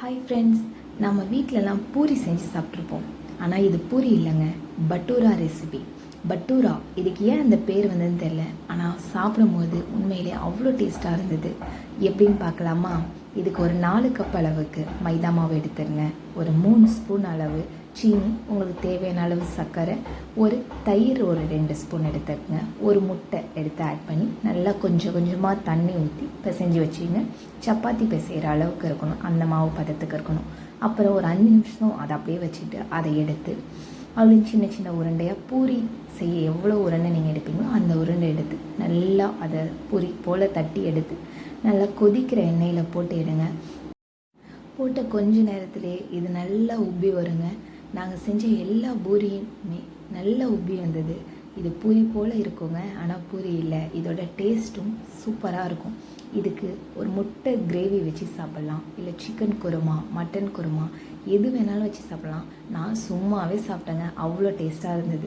Hi friends, நம்ம வீட்டிலலாம் பூரி செஞ்சு சாப்பிட்ருப்போம். ஆனால் இது பூரி இல்லைங்க, பட்டூரா ரெசிபி. பட்டூரா இதுக்கு ஏன் அந்த பேர் வந்ததுன்னு தெரில, ஆனால் சாப்பிடும்போது உண்மையிலே அவ்வளோ டேஸ்ட்டாக இருந்தது. எப்படின்னு பார்க்கலாமா? இதுக்கு ஒரு 4 கப் அளவுக்கு மைதா மாவு எடுத்துருங்க. ஒரு 3 ஸ்பூன் அளவு சீனி, உங்களுக்கு தேவையான அளவு சர்க்கரை, ஒரு தயிர் ஒரு 2 ஸ்பூன் எடுத்துக்கங்க. ஒரு முட்டை எடுத்து ஆட் பண்ணி நல்லா கொஞ்சம் கொஞ்சமாக தண்ணி ஊற்றி பிசைஞ்சு வச்சுங்க. சப்பாத்தி பிசைகிற அளவுக்கு இருக்கணும், அந்த மாவு பதத்துக்கு இருக்கணும். அப்புறம் ஒரு 5 நிமிஷம் அதை அப்படியே வச்சுட்டு அதை எடுத்து அப்படின்னு சின்ன சின்ன உருண்டையாக பூரி செய்ய எவ்வளோ உருண்டை நீங்கள் எடுப்பீங்களோ அந்த உருண்டை எடுத்து நல்லா அதை பூரி போல் தட்டி எடுத்து நல்லா கொதிக்கிற எண்ணெயில் போட்டு எடுங்க. போட்ட கொஞ்ச நேரத்திலே இது நல்லா உப்பி வருங்க. நாங்கள் செஞ்ச எல்லா பூரியுமே நல்லா உப்பி வந்தது. இது பூரி போல் இருக்குங்க, ஆனால் பூரி இல்லை. இதோட டேஸ்ட்டும் சூப்பராக இருக்கும். இதுக்கு ஒரு முட்டை கிரேவி வச்சு சாப்பிட்லாம், இல்லை சிக்கன் குருமா, மட்டன் குருமா, எது வேணாலும் வச்சு சாப்பிட்லாம். நான் சும்மாவே சாப்பிட்டேங்க, அவ்வளோ டேஸ்ட்டாக இருந்தது.